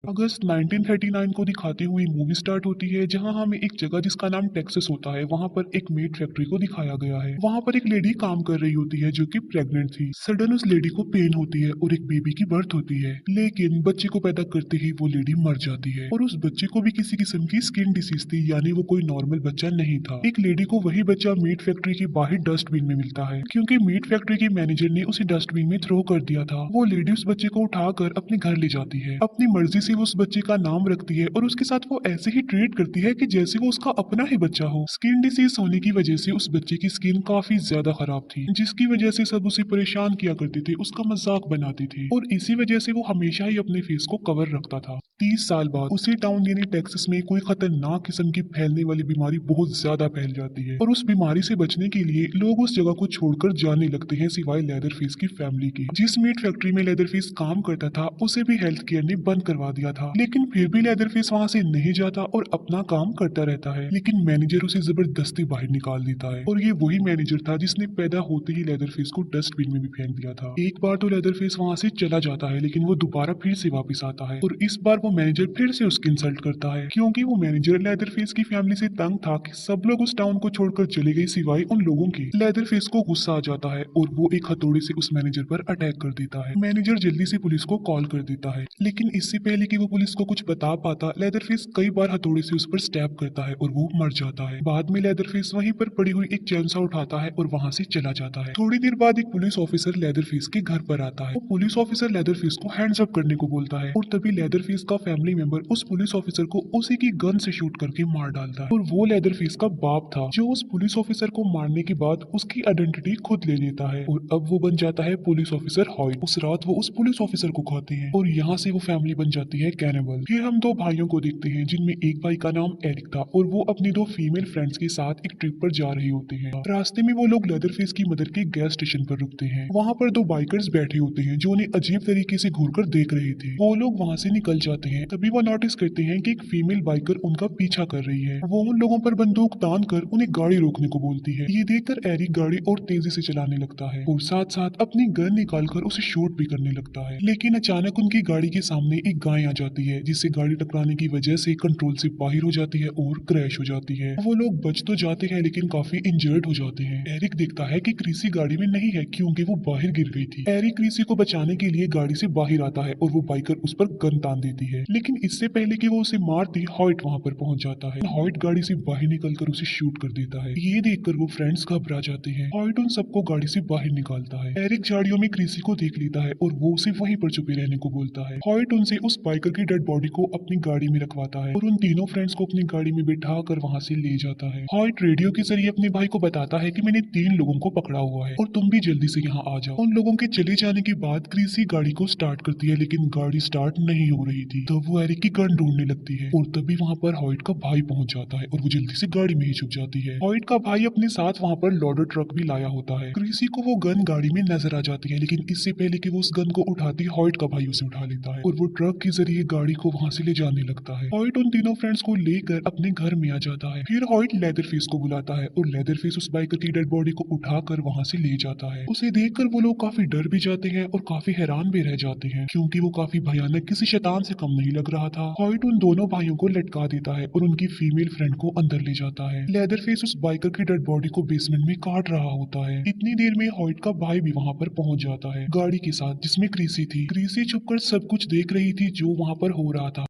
अगस्त 1939 को दिखाती हुई मूवी स्टार्ट होती है, जहां हमें एक जगह जिसका नाम टेक्सास होता है वहां पर एक मीट फैक्ट्री को दिखाया गया है। वहां पर एक लेडी काम कर रही होती है जो कि प्रेग्नेंट थी। सडन उस लेडी को पेन होती है और एक बेबी की बर्थ होती है, लेकिन बच्चे को पैदा करते ही वो लेडी मर जाती है और उस बच्चे को भी किसी किस्म की स्किन डिसीज थी, यानी वो कोई नॉर्मल बच्चा नहीं था। एक लेडी को वही बच्चा मीट फैक्ट्री के बाहर डस्टबिन में मिलता है, क्योंकि मीट फैक्ट्री के मैनेजर ने उसे डस्टबिन में थ्रो कर दिया था। वो लेडी उस बच्चे को उठाकर अपने घर ले जाती है, अपनी मर्जी से वो उस बच्चे का नाम रखती है और उसके साथ वो ऐसे ही ट्रीट करती है कि जैसे वो उसका अपना ही बच्चा हो। स्किन डिसीज होने की वजह से उस बच्चे की स्किन काफी ज्यादा खराब थी, जिसकी वजह से सब उसे परेशान किया करते थे, उसका मजाक बनाते थे और इसी वजह से वो हमेशा ही अपने फेस को कवर रखता था। 30 साल बाद उसी टाउन यानी टेक्सास में कोई खतरनाक किस्म की फैलने वाली बीमारी बहुत ज्यादा फैल जाती है और उस बीमारी से बचने के लिए लोग उस जगह को छोड़कर जाने लगते हैं, सिवाय लेदरफेस की फैमिली की। जिस मीट फैक्ट्री में लेदरफेस काम करता था उसे भी हेल्थ केयर ने बंद करवा दिया था, लेकिन फिर भी लेदरफेस वहां से नहीं जाता और अपना काम करता रहता है। लेकिन मैनेजर उसे जबरदस्ती बाहर निकाल देता है और ये वही मैनेजर था जिसने पैदा होते ही लेदरफेस को डस्टबिन में भी फेंक दिया था। एक बार तो लेदरफेस वहां से चला जाता है, लेकिन वो दोबारा फिर से वापस आता है और इस बार वो मैनेजर फिर से उसकी इंसल्ट करता है, क्योंकि वो मैनेजर लेदरफेस की फैमिली से तंग था कि सब लोग उस टाउन को छोड़कर चले गए सिवाय उन लोगों के। लेदरफेस को गुस्सा आ जाता है और वो एक हथौड़े से उस मैनेजर पर अटैक कर देता है। मैनेजर जल्दी से पुलिस को कॉल कर देता है, लेकिन इससे पहले कि वो पुलिस को कुछ बता पाता, लेदरफेस कई बार हथौड़े से उस पर स्टैब करता है और वो मर जाता है। बाद में लेदरफेस वहीं पर पड़ी हुई एक चैनसा उठाता है और वहां से चला जाता है। थोड़ी देर बाद एक पुलिस ऑफिसर लेदरफेस के घर पर आता है। वो पुलिस ऑफिसर लेदरफेस को हैंड्स अप करने को बोलता है और तभी लेदरफेस का फैमिली मेंबर उस पुलिस ऑफिसर को उसी की गन से शूट करके मार डालता है और वो लेदरफेस का बाप था जो उस पुलिस ऑफिसर को मारने के बाद उसकी आइडेंटिटी खुद ले लेता है और अब वो बन जाता है पुलिस ऑफिसर हॉयट। उस रात वो उस पुलिस ऑफिसर को खाते हैं और यहाँ से वो फैमिली बन जाती है कैनिबल। फिर हम दो भाइयों को देखते हैं, जिनमें एक भाई का नाम एरिक था और वो अपनी दो फीमेल फ्रेंड्स के साथ एक ट्रिप पर जा रहे होते हैं। रास्ते में वो लोग लेदरफेस की मदर के गैस स्टेशन पर रुकते हैं। वहाँ पर दो बाइकर्स बैठे होते हैं जो उन्हें अजीब तरीके से घूरकर देख रहे थे। वो लोग वहाँ से निकल जाते हैं, तभी वो नोटिस करते हैं कि एक फीमेल बाइकर उनका पीछा कर रही है। वो उन लोगों पर बंदूक तान कर उन्हें गाड़ी रोकने को बोलती है। ये देखकर एरिक गाड़ी और तेजी से चलाने लगता है और साथ साथ अपनी गन निकालकर उसे शूट भी करने लगता है। लेकिन अचानक उनकी गाड़ी के सामने एक गाय आ जाती है, जिससे गाड़ी टकराने की वजह से कंट्रोल से बाहर हो जाती है और क्रैश हो जाती है। वो लोग बच तो जाते हैं लेकिन काफी इंजर्ड हो जाते हैं। एरिक देखता है कि क्रिसी गाड़ी में नहीं है क्योंकि वो बाहर गिर गई थी। एरिक क्रिसी को बचाने के लिए गाड़ी से बाहर आता है और वो बाइकर उस पर गन तान देती है, लेकिन इससे पहले कि वो उसे मारती, हॉयट वहां पर पहुंच जाता है। हॉयट गाड़ी से बाहर निकलकर उसे शूट कर देता है। ये देखकर वो फ्रेंड्स घबरा जाते हैं। हॉयट उन सबको गाड़ी से बाहर निकालता है। एरिक झाड़ियों में क्रिसी को देख लेता है और वो उसे वहीं पर छुपे रहने को बोलता है। हॉयट उनसे उस बाइकर की डेड बॉडी को अपनी गाड़ी में रखवाता है और उन तीनों फ्रेंड्स को अपनी गाड़ी में बिठा कर वहां से ले जाता है। हॉयट रेडियो के जरिए अपने भाई को बताता है कि मैंने 3 लोगों को पकड़ा हुआ है और तुम भी जल्दी से यहाँ आ जाओ। उन लोगों के चले जाने के बाद क्रिसी गाड़ी को स्टार्ट करती है, लेकिन गाड़ी स्टार्ट नहीं हो रही थी। तब वो एरिक की गन ढूंढने लगती है और तभी वहाँ पर हॉयट का भाई पहुंच जाता है और वो जल्दी से गाड़ी में ही छुप जाती है। हॉयट का भाई अपने साथ वहाँ पर लोडर ट्रक भी लाया होता है। क्रिसी को वो गन गाड़ी में नजर आ जाती है, लेकिन इससे पहले कि वो उस गन को उठाती, हॉयट का भाई उसे उठा लेता है और वो ट्रक के जरिए गाड़ी को वहाँ से ले जाने लगता है। हॉयट उन तीनों फ्रेंड्स को लेकर अपने घर में आ जाता है। फिर हॉयट लेदरफेस को बुलाता है और लेदरफेस उस बाइकर की डेड बॉडी को उठाकर वहाँ से ले जाता है। उसे देखकर वो लोग काफी डर भी जाते हैं और काफी हैरान भी रह जाते हैं, क्योंकि वो काफी भयानक किसी शैतान से कम नहीं लग रहा था। हॉयट उन दोनों भाइयों को लटका देता है और उनकी फीमेल फ्रेंड को अंदर ले जाता है। लेदरफेस उस बाइकर की डेड बॉडी को बेसमेंट में काट रहा होता है। इतनी देर में हॉयट का भाई भी वहाँ पर पहुंच जाता है गाड़ी के साथ, जिसमें क्रिसी थी। क्रिसी छुपकर सब कुछ देख रही थी जो वहाँ पर हो रहा था।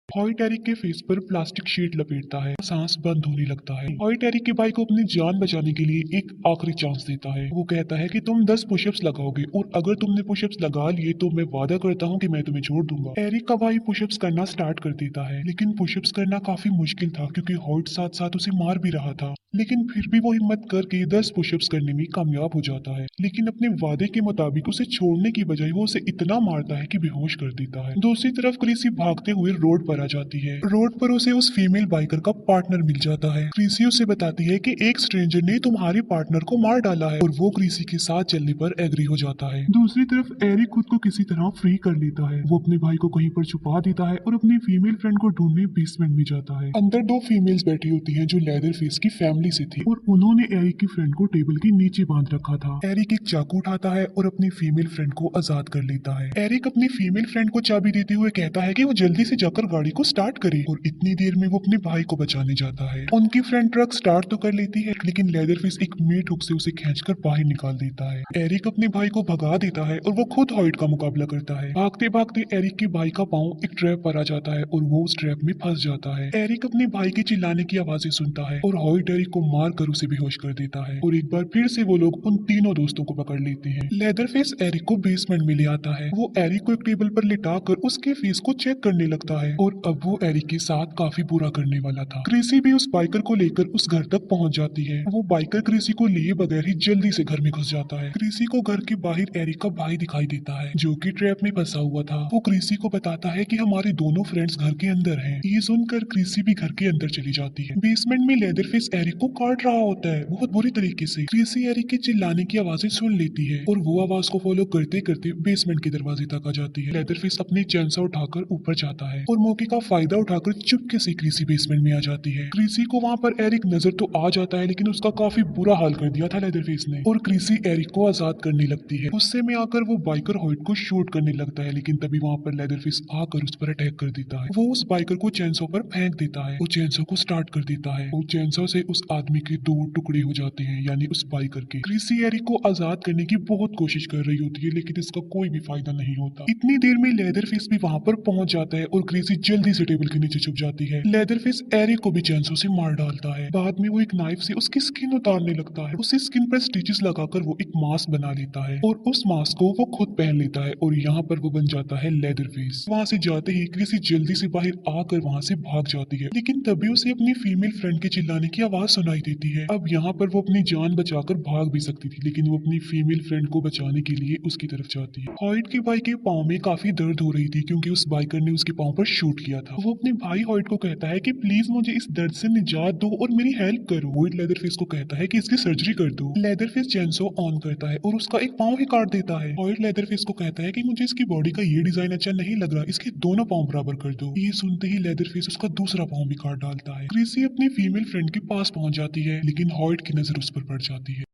हॉयट एरिक के फेस पर प्लास्टिक शीट लपेटता है, सांस बंद होने लगता है। हॉयट एरिक के भाई को अपनी जान बचाने के लिए एक आखिरी चांस देता है। वो कहता है कि तुम 10 पुशअप्स लगाओगे और अगर तुमने पुशअप्स लगा लिए तो मैं वादा करता हूँ कि मैं तुम्हें छोड़ दूंगा। एरिक का भाई पुशअप्स करना स्टार्ट कर देता है, लेकिन पुशअप्स करना काफी मुश्किल था क्योंकि हॉयट साथ साथ उसे मार भी रहा था। लेकिन फिर भी वो हिम्मत करके 10 पुशअप्स करने में कामयाब हो जाता है, लेकिन अपने वादे के मुताबिक उसे छोड़ने की बजाय वो उसे इतना मारता है कि बेहोश कर देता है। दूसरी तरफ क्रिसी भागते हुए रोड पर आ जाती है। रोड पर उसे उस फीमेल बाइकर का पार्टनर मिल जाता है। क्रिसी उसे बताती है कि एक स्ट्रेंजर ने तुम्हारे पार्टनर को मार डाला है और वो क्रिसी के साथ चलने पर एग्री हो जाता है। दूसरी तरफ एरिक खुद को किसी तरह फ्री कर लेता है। वो अपने भाई को कहीं पर छुपा देता है और अपनी फीमेल फ्रेंड को ढूंढने बेसमेंट में जाता है। अंदर दो फीमेल्स बैठी होती हैं जो लेदर फेस की फैमिली से थी और उन्होंने एरिक की फ्रेंड को टेबल के नीचे बांध रखा था। एरिक एक चाकू उठाता है और अपनी फीमेल फ्रेंड को आजाद कर लेता है। एरिक अपनी फीमेल फ्रेंड को चाबी देते हुए कहता है कि वो जल्दी से जाकर गाड़ी को स्टार्ट करे और इतनी देर में वो अपने भाई को बचाने जाता है। उनकी फ्रेंड ट्रक स्टार्ट तो कर लेती है लेकिन लेदरफेस एक मीट हुक से उसे खींचकर बाहर निकाल देता है। एरिक अपने भाई को भगा देता है और वो खुद हॉइट का मुकाबला करता है। भागते भागते एरिक के भाई का पाँव एक ट्रैप पर आ जाता है और वो उस ट्रैप में फंस जाता है। एरिक अपने भाई के चिल्लाने की आवाजें सुनता है और हॉइट एरिक को मार कर उसे बेहोश कर देता है और एक बार फिर से वो लोग उन तीनों दोस्तों को पकड़ लेते हैं। लेदरफेस एरिक को बेसमेंट में ले आता है। वो एरिक को एक टेबल पर लिटा कर उसके फेस को चेक करने लगता है और अब वो एरिक के साथ काफी बुरा करने वाला था। क्रिसी भी उस बाइकर को लेकर उस घर तक पहुंच जाती है। वो बाइकर क्रिसी को लिए बगैर ही जल्दी से घर में घुस जाता है। क्रिसी को घर के बाहर एरिक का भाई दिखाई देता है जो कि ट्रैप में फंसा हुआ था। वो क्रिसी को बताता है कि हमारे दोनों फ्रेंड्स घर के अंदर हैं। ये सुनकर क्रिसी भी घर के अंदर चली जाती है। बेसमेंट में लेदरफेस एरिक को काट रहा होता है बहुत बुरी तरीके से। क्रिसी एरिक के चिल्लाने की आवाजें सुन लेती है और वो आवाज को फॉलो करते करते बेसमेंट के दरवाजे तक आ जाती है। लेदरफेस अपनी चैनसा उठाकर ऊपर जाता है और मौके का फायदा उठाकर चुपके से क्रिसी बेसमेंट में आ जाती है। क्रिसी को वहाँ पर एरिक नजर तो आ जाता है लेकिन उसका काफी बुरा हाल कर दिया था लेदरफेस ने और क्रिसी एरिक को आजाद करने लगती है। गुस्से में आकर वो बाइकर हॉइट को शूट करने लगता है लेकिन तभी वहाँ पर लेदरफेस आकर उस पर अटैक कर देता है। वो उस बाइकर को चैनसो पर फेंक देता है और चैनसो को स्टार्ट कर देता है और चैनसो से उस आदमी के दो टुकड़े हो जाते हैं यानी उस बाइकर के। क्रिसी एरिक को आजाद करने की बहुत कोशिश कर रही होती है लेकिन इसका कोई भी फायदा नहीं होता। इतनी देर में लेदरफेस भी वहाँ पर पहुंच जाता है और क्रिसी जल्दी से टेबल के नीचे छुप जाती है। लेदरफेस एरिक को भी चैनसो से मार डालता है। बाद में वो एक नाइफ से उसकी स्किन उतारने लगता है। उसकी स्किन पर स्टिचेस लगाकर वो एक मास्क बना लेता है और उस मास्क को वो खुद पहन लेता है और यहाँ पर वो बन जाता है लेदरफेस। वहाँ से जाते ही क्रिसी जल्दी से बाहर आकर वहाँ से भाग जाती है लेकिन तभी उसे अपनी फीमेल फ्रेंड के चिल्लाने की आवाज सुनाई देती है। अब यहाँ पर वो अपनी जान बचाकर भाग भी सकती थी लेकिन वो अपनी फीमेल फ्रेंड को बचाने के लिए उसकी तरफ जाती है। हॉइट के भाई के पाँव में काफी दर्द हो रही थी क्योंकि उस बाइकर ने उसके पाँव पर शूट किया था। वो अपने भाई हॉइट को कहता है कि प्लीज मुझे इस दर्द से निजात दो और मेरी हेल्प करो। हॉइट लेदरफेस को कहता है कि इसकी सर्जरी कर दो। लेदरफेस चैनसो ऑन करता है और उसका एक पाँव ही काट देता है। हॉइट लेदरफेस को कहता है कि मुझे इसकी बॉडी का ये डिजाइन अच्छा नहीं लग रहा, इसके दोनों पाँव बराबर कर दो। ये सुनते ही लेदरफेस उसका दूसरा पाँव भी काट डालता है। क्रिसी अपनी फीमेल फ्रेंड के पास पहुंच जाती है लेकिन हॉइट की नजर उस पर पड़ जाती है।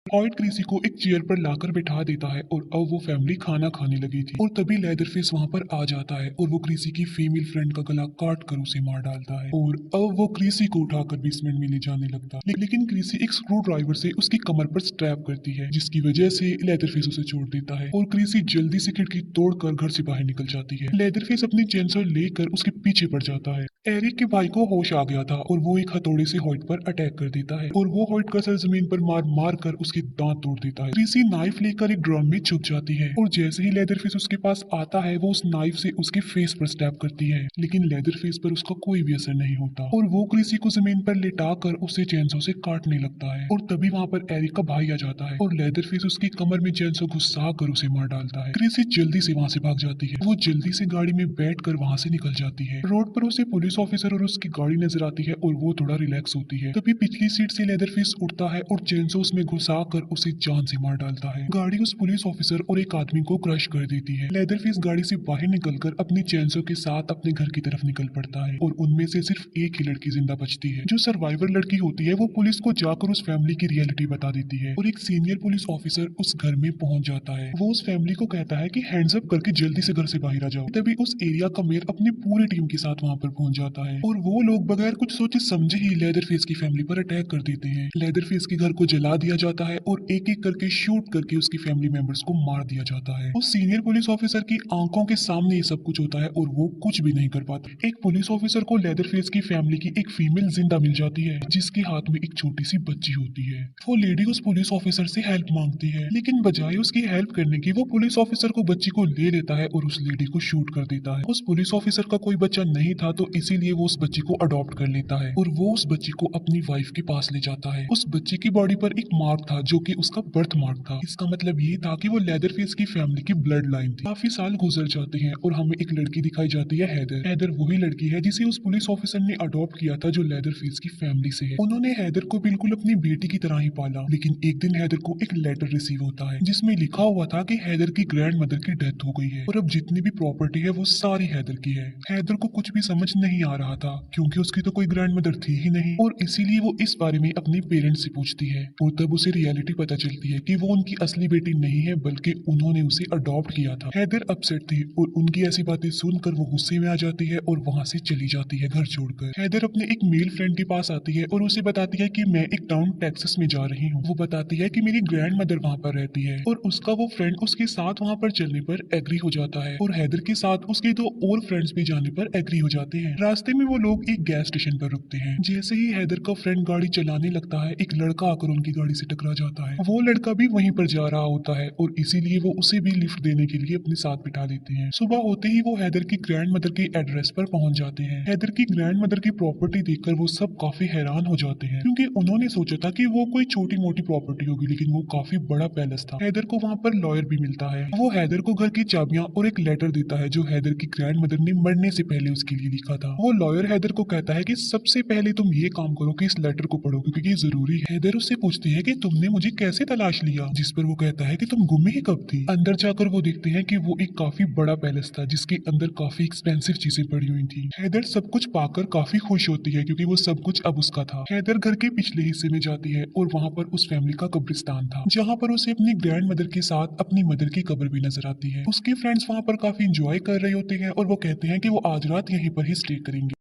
हॉइट क्रिसी को एक चेयर पर लाकर बिठा देता है और अब वो फैमिली खाना खाने लगी थी और तभी लेदरफेस वहाँ पर आ जाता है और वो क्रिसी की फीमेल फ्रेंड का गला काट कर उसे मार डालता है और अब वो क्रिसी को उठाकर बेसमेंट में ले जाने लगता है। लेकिन क्रिसी एक स्क्रू ड्राइवर से उसकी कमर पर स्ट्रैप करती है जिसकी वजह से लेदरफेस उसे छोड़ देता है और क्रिसी जल्दी से खिड़की तोड़कर घर से बाहर निकल जाती है। लेदरफेस अपनी चेनसो लेकर उसके पीछे पड़ जाता है। एरिक के भाई को होश आ गया था और वो एक हथौड़े से हॉइट पर अटैक कर देता है और वो हॉइट का सर जमीन पर मार मार कर उसके दांत तोड़ देता है। क्रिसी नाइफ लेकर एक ड्रम में छुप जाती है और जैसे ही लेदरफेस उसके पास आता है वो उस नाइफ से उसके फेस पर स्टैब करती है लेकिन लेदरफेस पर उसका कोई भी असर नहीं होता और वो क्रिसी को जमीन पर लेटा कर उसे चैनसो से काटने लगता है और तभी वहाँ पर एरिक का भाई आ जाता है और लेदरफेस उसकी कमर में चैनसो घुसा कर उसे मार डालता है। क्रिसी जल्दी से वहाँ से भाग जाती है। वो जल्दी से गाड़ी में बैठ कर वहाँ से निकल जाती है। रोड पर उसे पुलिस ऑफिसर और उसकी गाड़ी नजर आती है और वो थोड़ा रिलैक्स होती है। तभी पिछली सीट से लेदरफेस उठता है और चेनसो उसमें घुसा कर उसे जान से मार डालता है। गाड़ी उस पुलिस ऑफिसर और एक आदमी को क्रश कर देती है। लेदरफेस गाड़ी से बाहर निकलकर अपनी चेनसो के साथ अपने घर की तरफ निकल पड़ता है और उनमें से सिर्फ एक ही लड़की जिंदा बचती है। जो सर्वाइवर लड़की होती है वो पुलिस को जाकर उस फैमिली की रियलिटी बता देती है और एक सीनियर पुलिस ऑफिसर उस घर में पहुंच जाता है। वो उस फैमिली को कहता है कि हैंड्स अप करके जल्दी से घर से बाहर आ जाओ। तभी उस एरिया का मेयर अपनी पूरी टीम के साथ वहाँ पर पहुंच जाता है और वो लोग बगैर कुछ सोचे समझे ही लेदरफेस की फैमिली पर अटैक कर देते हैं। लेदरफेस के घर को जला दिया जाता है और एक एक करके शूट करके उसकी फैमिली मेंबर्स को मार दिया जाता है। उस सीनियर पुलिस ऑफिसर की आंखों के सामने ये सब कुछ होता है और वो कुछ भी नहीं कर पाता। एक पुलिस ऑफिसर को लेदरफेस की फैमिली की एक फीमेल जिंदा मिल जाती है जिसके हाथ में एक छोटी सी बच्ची होती है। वो लेडी उस पुलिस ऑफिसर से हेल्प मांगती है लेकिन बजाय उसकी हेल्प करने की वो पुलिस ऑफिसर को बच्ची को ले लेता है और उस लेडी को शूट कर देता है। उस पुलिस ऑफिसर का कोई बच्चा नहीं था तो इसीलिए वो उस बच्ची को अडॉप्ट कर लेता है और वो उस बच्ची को अपनी वाइफ के पास ले जाता है। उस बच्ची की बॉडी पर एक मार्क था था जो कि उसका बर्थ मार्क था। इसका मतलब ये था कि वो लेदरफेस की फैमिली की ब्लड लाइन थी। काफी साल गुजर जाते हैं और हमें एक लड़की दिखाई जाती है, हैदर। हैदर वही लड़की है जिसे उस पुलिस ऑफिसर ने अडॉप्ट किया था जो लेदरफेस की फैमिली से है। उन्होंने हैदर को बिल्कुल अपनी बेटी की तरह ही पाला। लेकिन एक दिन हैदर को एक लेटर रिसीव होता है जिसमें लिखा हुआ था कि हैदर की ग्रैंड मदर की डेथ हो गई है और अब जितनी भी प्रॉपर्टी है वो सारी हैदर की है। हैदर को कुछ भी समझ नहीं आ रहा था क्योंकि उसकी तो कोई ग्रैंड मदर थी ही नहीं और इसीलिए वो इस बारे में अपने पेरेंट्स से पूछती है और तब उसे रियलिटी पता चलती है कि वो उनकी असली बेटी नहीं है बल्कि उन्होंने उसे अडॉप्ट किया था। हैदर अपसेट थी और उनकी ऐसी बातें सुनकर वो गुस्से में आ जाती है और वहां से चली जाती है घर छोड़कर। हैदर अपने एक मेल फ्रेंड के पास आती है और उसे बताती है कि मैं एक टाउन टेक्सास में जा रही हूँ। वो बताती है कि मेरी ग्रैंड मदर वहाँ पर रहती है और उसका वो फ्रेंड उसके साथ वहाँ पर चलने पर एग्री हो जाता है और हैदर के साथ उसके दो और फ्रेंड्स भी जाने पर एग्री हो जाते हैं। रास्ते में वो लोग एक गैस स्टेशन पर रुकते हैं। जैसे ही हैदर का फ्रेंड गाड़ी चलाने लगता है एक लड़का आकर उनकी गाड़ी से टकरा जाता है। वो लड़का भी वहीं पर जा रहा होता है और इसीलिए वो उसे भी लिफ्ट देने के लिए अपने साथ बिठा लेते हैं। सुबह होते ही वो हैदर की ग्रैंड मदर के एड्रेस पर पहुंच जाते हैं। हैदर की ग्रैंड मदर की प्रॉपर्टी देखकर वो सब काफी हैरान हो जाते हैं क्योंकि उन्होंने सोचा था कि वो कोई छोटी मोटी प्रॉपर्टी होगी लेकिन वो काफी बड़ा पैलेस था। हैदर को वहाँ पर लॉयर भी मिलता है। वो हैदर को घर की चाबियां और एक लेटर देता है जो हैदर की ग्रैंड मदर ने मरने से पहले उसके लिए लिखा था। वो लॉयर हैदर को कहता है कि सबसे पहले तुम ये काम करो कि इस लेटर को पढ़ो क्योंकि ये जरूरी है। हैदर उससे पूछती है कि तुमने मुझे कैसे तलाश लिया, जिस पर वो कहता है कि तुम गुम ही कब थी। अंदर जाकर वो देखते हैं कि वो एक काफी बड़ा पैलेस था जिसके अंदर काफी एक्सपेंसिव चीजें पड़ी हुई थी। हैदर सब कुछ पाकर काफी खुश होती है क्योंकि वो सब कुछ अब उसका था। हैदर घर के पिछले हिस्से में जाती है और वहाँ पर उस फैमिली का कब्रिस्तान था जहाँ पर उसे अपनी ग्रैंड मदर के साथ अपनी मदर की कब्र भी नजर आती है। उसके फ्रेंड्स वहाँ पर काफी इंजॉय कर रहे होते हैं और वो कहते हैं कि वो आज रात यहीं पर ही स्टे करेंगे।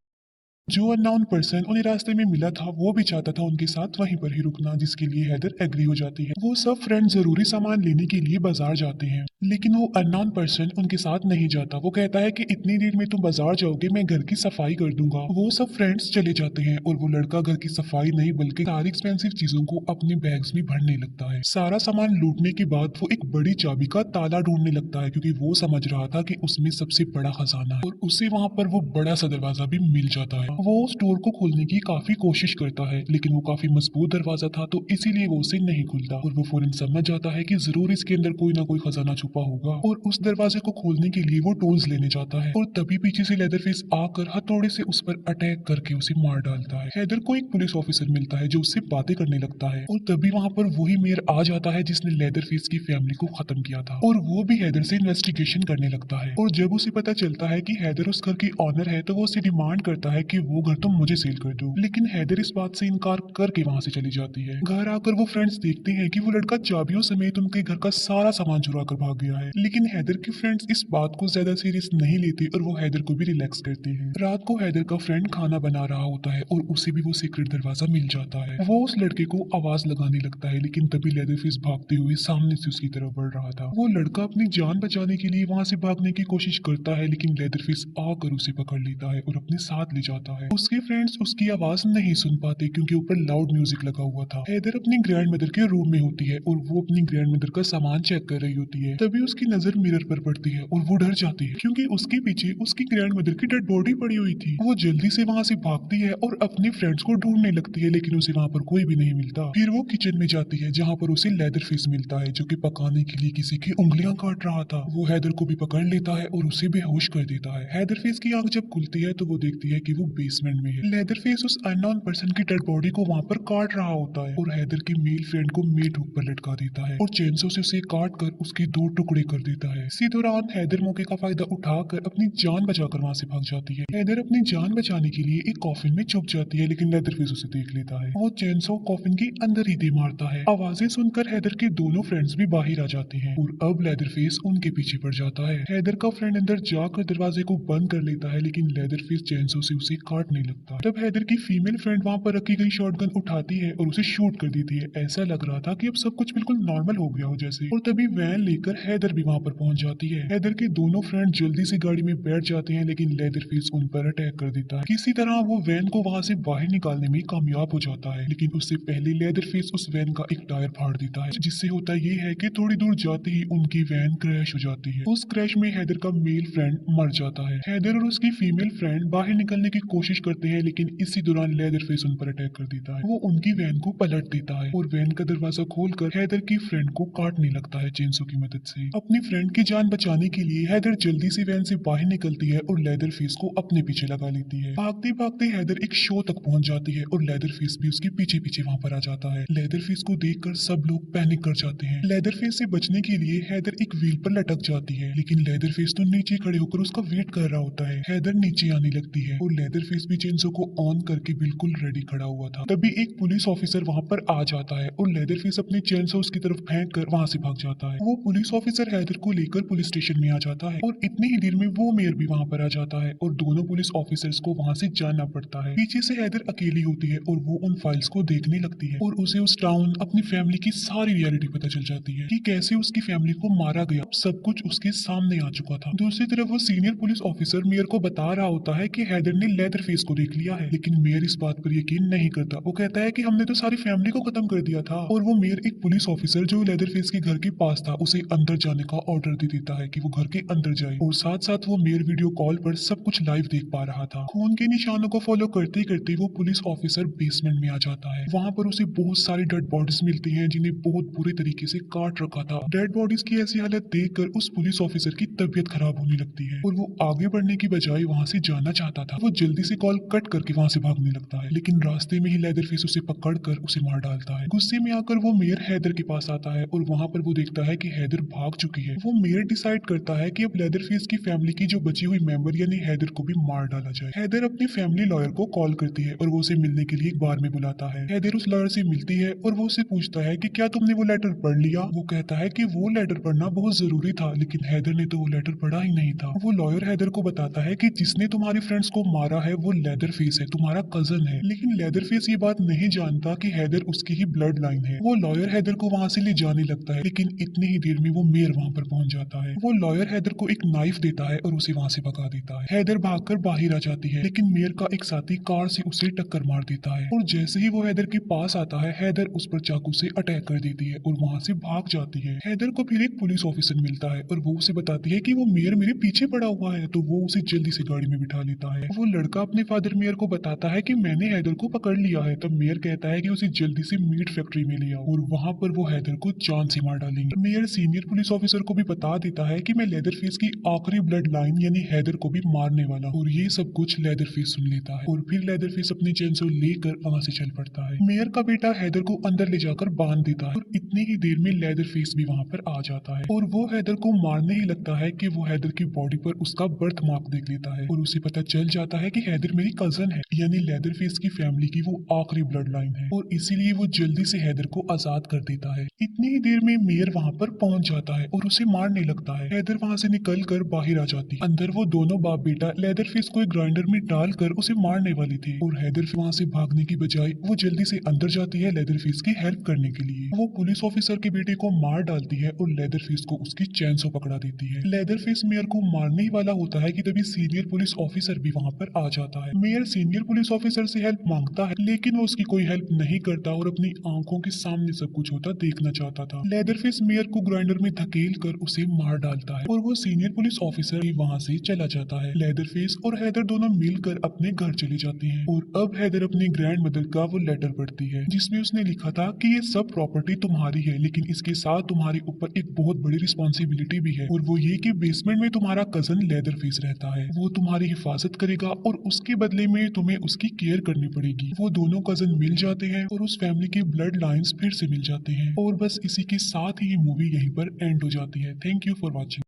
जो अननोन पर्सन उन्हें रास्ते में मिला था वो भी चाहता था उनके साथ वहीं पर ही रुकना जिसके लिए हैदर एग्री हो जाती है। वो सब फ्रेंड जरूरी सामान लेने के लिए बाजार जाते हैं लेकिन वो अननोन पर्सन उनके साथ नहीं जाता। वो कहता है कि इतनी देर में तुम बाजार जाओगे मैं घर की सफाई कर दूंगा। वो सब फ्रेंड्स चले जाते हैं और वो लड़का घर की सफाई नहीं बल्कि सारी एक्सपेंसिव चीजों को अपने बैग्स में भरने लगता है। सारा सामान लूटने के बाद वो एक बड़ी चाबी का ताला ढूंढने लगता है क्योंकि वो समझ रहा था कि उसमें सबसे बड़ा खजाना है और उसे वहाँ पर वो बड़ा सा दरवाजा भी मिल जाता है। वो उस डोर को खोलने की काफी कोशिश करता है लेकिन वो काफी मजबूत दरवाजा था तो इसीलिए वो उसे नहीं खुलता और वो फौरन समझ जाता है कि जरूर इसके अंदर कोई ना कोई खजाना छुपा होगा और उस दरवाजे को खोलने के लिए वो टूल्स लेने जाता है और तभी पीछे से लेदरफेस आकर हथौड़े से उस पर अटैक करके उसे मार डालता है। हैदर को एक पुलिस ऑफिसर मिलता है जो उससे बातें करने लगता है और तभी वहाँ पर वही मेयर आ जाता है जिसने लेदरफेस की फैमिली को खत्म किया था और वो भी हैदर से इन्वेस्टिगेशन करने लगता है। और जब उसे पता चलता है कि हैदर उस घर की ऑनर है तो वो उसे डिमांड करता है कि वो घर तो मुझे सेल कर दो। लेकिन हैदर इस बात से इनकार करके वहाँ से चली जाती है। घर आकर वो फ्रेंड्स देखते हैं कि वो लड़का चाबियों समेत उनके घर का सारा सामान चुरा कर भाग गया है। लेकिन हैदर के फ्रेंड्स इस बात को ज्यादा सीरियस नहीं लेते और वो हैदर को भी रिलैक्स करते हैं। रात को हैदर का फ्रेंड खाना बना रहा होता है और उसे भी वो सीक्रेट दरवाजा मिल जाता है। वो उस लड़के को आवाज लगाने लगता है लेकिन तभी लेदरफेस भागते हुए सामने से उसकी तरफ बढ़ रहा था। वो लड़का अपनी जान बचाने के लिए वहाँ से भागने की कोशिश करता है लेकिन लेदरफेस आकर उसे पकड़ लेता है और अपने साथ ले जाता है। उसके फ्रेंड्स उसकी आवाज नहीं सुन पाते क्योंकि ऊपर लाउड म्यूजिक लगा हुआ था। हैदर अपनी ग्रैंड मदर के रूम में होती है और वो अपनी ग्रैंड मदर का सामान चेक कर रही होती है। तभी उसकी नजर मिरर पर पड़ती है और वो डर जाती है क्योंकि उसके पीछे उसकी ग्रैंड मदर की डेड बॉडी पड़ी हुई थी। वो जल्दी से वहाँ से भागती है और अपने फ्रेंड्स को ढूंढने लगती है लेकिन उसे वहाँ पर कोई भी नहीं मिलता। फिर वो किचन में जाती है जहाँ पर उसे लेदरफेस मिलता है जो कि पकाने के लिए किसी की उंगलियां काट रहा था। वो हैदर को भी पकड़ लेता है और उसे बेहोश कर देता है। हैदरफेस की आंख जब खुलती है तो वो देखती है कि वो बेसमेंट में है। लेदरफेस उस अननोन पर्सन की डेड बॉडी को वहाँ पर काट रहा होता है और हैदर के मेल फ्रेंड को मीट हुक पर लटका देता है और चेनसो से उसे काट कर उसके दो टुकड़े कर देता है। इसी दौरान हैदर मौके का फायदा उठाकर अपनी जान बचाकर वहाँ से भाग जाती है। हैदर अपनी जान बचाने के लिए एक कॉफिन में छुप जाती है लेकिन लेदरफेस उसे देख लेता है। वो चेनसो कॉफिन के अंदर ही दे मारता है। आवाजें सुनकर हैदर के दोनों फ्रेंड्स भी बाहर आ जाते हैं और अब लेदरफेस उनके पीछे पड़ जाता है। हैदर का फ्रेंड अंदर जाकर दरवाजे को बंद कर लेता है लेकिन लेदरफेस चेनसो से उसे काटने लगता है। तब हैदर की फीमेल फ्रेंड वहाँ पर रखी गई शॉटगन उठाती है और उसे शूट कर देती है। ऐसा लग रहा था कि अब सब कुछ बिल्कुल नॉर्मल हो गया हो जैसे। और तभी वैन लेकर हैदर भी वहाँ पर पहुंच जाती है। हैदर के दोनों फ्रेंड जल्दी से गाड़ी में बैठ जाते हैं लेकिन लेदरफेस उन पर अटैक कर देता है। किसी तरह वो वैन को वहाँ से बाहर निकालने में कामयाब हो जाता है लेकिन उससे पहले लेदरफेस उस वैन का एक टायर फाड़ देता है जिससे होता ये है कि थोड़ी दूर जाते ही उनकी वैन क्रैश हो जाती है। उस क्रैश में हैदर का मेल फ्रेंड मर जाता है। हैदर और उसकी फीमेल फ्रेंड बाहर निकलने की कोशिश करते हैं, लेकिन इसी दौरान लेदरफेस उन पर अटैक कर देता है। वो उनकी वैन को पलट देता है और वैन का दरवाजा खोलकर हैदर की फ्रेंड को काटने लगता है चेनसो की मदद से। अपनी फ्रेंड की जान बचाने के लिए हैदर जल्दी से वैन से बाहर निकलती है और लेदरफेस को अपने पीछे लगा लेती है। भागते भागते हैदर एक शो तक पहुंच जाती है और लेदरफेस भी उसके पीछे पीछे वहां पर आ जाता है। लेदरफेस को देखकर सब लोग पैनिक कर जाते हैं। लेदरफेस से बचने के लिए हैदर एक व्हील पर लटक जाती है, लेकिन लेदरफेस तो नीचे खड़े होकर उसका वेट कर रहा होता है। हैदर नीचे आने लगती है और लेदरफेस भी चेनसो को ऑन करके बिल्कुल रेडी खड़ा हुआ था। तभी एक पुलिस ऑफिसर वहां पर आ जाता है और लेदरफेस अपनी चेनसो उसकी तरफ फेंक कर वहां से भाग जाता है। वो पुलिस ऑफिसर हैदर को लेकर पुलिस स्टेशन में आ जाता है और इतनी ही देर में वो मेयर भी वहां पर आ जाता है और दोनों पुलिस ऑफिसर्स को वहां से जाना पड़ता है। पीछे से हैदर अकेली होती है और वो उन फाइल्स को देखने लगती है और उसे उस टाउन अपनी फैमिली की सारी रियलिटी पता चल जाती है कि कैसे उसकी फैमिली को मारा गया। सब कुछ उसके सामने आ चुका था। दूसरी तरफ वो सीनियर पुलिस ऑफिसर मेयर को बता रहा होता है कि हैदर ने लेदरफेस को देख लिया है, लेकिन मेयर इस बात पर यकीन नहीं करता। वो कहता है कि हमने तो सारी फैमिली को खत्म कर दिया था। और वो मेयर एक पुलिस ऑफिसर जो लेदरफेस के घर के पास था उसे अंदर जाने का ऑर्डर दे देता है कि वो घर के अंदर जाए और साथ साथ वो मेयर वीडियो कॉल पर सब कुछ लाइव देख पा रहा था। खून के निशानों को फॉलो करते करते वो पुलिस ऑफिसर बेसमेंट में आ जाता है। वहां पर उसे बहुत सारी डेड बॉडीज मिलती हैं जिन्हें बहुत बुरे तरीके से काट रखा था। डेड बॉडीज की ऐसी हालत देखकर उस पुलिस ऑफिसर की तबीयत खराब होने लगती है और वो आगे बढ़ने की बजाय वहां से जाना चाहता था। वो जल्दी से कॉल कट करके वहां से भागने लगता है, लेकिन रास्ते में ही लेदरफेस उसे पकड़कर उसे मार डालता है। गुस्से में आकर वो मेयर हैदर के पास आता है और वहां पर वो देखता है कि हैदर भाग चुकी है। वो मेयर डिसाइड करता है कि अब लेदरफेस की फैमिली की जो बची हुई मेंबर यानी हैदर को भी मार डाला जाए। हैदर अपनी फैमिली लॉयर को कॉल करती है और वो उसे मिलने के लिए एक बार में बुलाता है। हैदर उस लॉयर से मिलती है और वो उससे पूछता है कि क्या तुमने वो लेटर पढ़ लिया। वो कहता है कि वो लेटर पढ़ना बहुत जरूरी था, लेकिन हैदर ने तो वो लेटर पढ़ा ही नहीं था। वो लॉयर हैदर को बताता है कि जिसने तुम्हारे फ्रेंड्स को मारा है वो लेदरफेस है, तुम्हारा कजन है। लेकिन लेदरफेस ये बात नहीं जानता कि हैदर उसकी ही ब्लड लाइन है। वो लॉयर हैदर को वहां से ले जाने लगता है, लेकिन इतनी ही देर में वो मेयर वहां पर पहुंच जाता है। वो लॉयर हैदर को एक नाइफ देता है और उसे वहां से भगा देता है। हैदर भागकर बाहर आ जाती है, लेकिन मेयर का एक साथी कार से उसे टक्कर मार देता है और जैसे ही वो हैदर के पास आता है हैदर उस पर चाकू से अटैक कर देती है और वहां से भाग जाती है। हैदर को फिर एक पुलिस ऑफिसर मिलता है और वो उसे बताती है कि वो मेयर मेरे पीछे पड़ा हुआ है, तो वो उसे जल्दी से गाड़ी में बिठा लेता है। वो लड़का अपने फादर मेयर को बताता है कि मैंने हैदर को पकड़ लिया है। तब मेयर कहता है कि उसे जल्दी से मीट फैक्ट्री में ले आओ और वहां पर वो हैदर को जान से मार डालेंगे। मेयर सीनियर पुलिस ऑफिसर को भी बता देता है कि मैं लेदरफेस की आखिरी ब्लड लाइन यानी हैदर को भी मारने वाला हूँ और ये सब कुछ लेदरफेस सुन लेता है और फिर लेदरफेस अपनी चेनसो लेकर वहां से चल पड़ता है। मेयर का बेटा हैदर को अंदर ले जाकर बांध देता है और इतनी ही देर में लेदरफेस भी वहां पर आ जाता है और वो हैदर को मारने ही लगता है कि वो हैदर की बॉडी पर उसका बर्थ मार्क देख लेता है और उसे पता चल जाता है कि हैदर मेरी कजन है, यानी लेदरफेस की फैमिली की वो आखिरी ब्लड लाइन है और इसीलिए वो जल्दी से हैदर को आजाद कर देता है। इतनी ही देर में मेयर वहां पर पहुंच जाता है और उसे मारने लगता है। हैदर वहां से निकल कर बाहर आ जाती है। अंदर वो दोनों बाप बेटा लेदरफेस को एक ग्राइंडर में डालकर उसे मारने वाली थी और हैदर वहां से भागने की बजाय वो जल्दी से अंदर जाती है लेदरफेस की हेल्प करने के लिए। वो पुलिस ऑफिसर के बेटे को मार डालती है और लेदरफेस को उसकी चेनसो पकड़ा देती है। लेदरफेस मेयर को मारने ही वाला होता है कि तभी सीनियर पुलिस ऑफिसर भी वहां पर आ जाता है। मेयर सीनियर पुलिस ऑफिसर से हेल्प मांगता है, लेकिन वो उसकी कोई हेल्प नहीं करता और अपनी आंखों के सामने सब कुछ होता देखना चाहता था। लेदरफेस मेयर को ग्राइंडर में धकेल कर उसे मार डालता है और वो सीनियर पुलिस ऑफिसर भी वहां से चला जाता है। लेदरफेस और हैदर दोनों मिलकर अपने घर चले जाते हैं और अब हैदर अपनी ग्रैंड मदर का वो लेटर पढ़ती है जिसमें उसने लिखा था कि ये सब प्रॉपर्टी तुम्हारी है, लेकिन इसके साथ तुम्हारे ऊपर एक बहुत बड़ी रिस्पॉन्सिबिलिटी भी है और वो ये कि बेसमेंट में तुम्हारा कजन लेदरफेस रहता है। वो तुम्हारी हिफाजत करेगा और उसके बदले में तुम्हें उसकी केयर करनी पड़ेगी। वो दोनों कजन मिल जाते हैं और उस फैमिली के ब्लड लाइंस फिर से मिल जाते हैं और बस इसी के साथ ही मूवी यहीं पर एंड हो जाती है। Thank you for watching.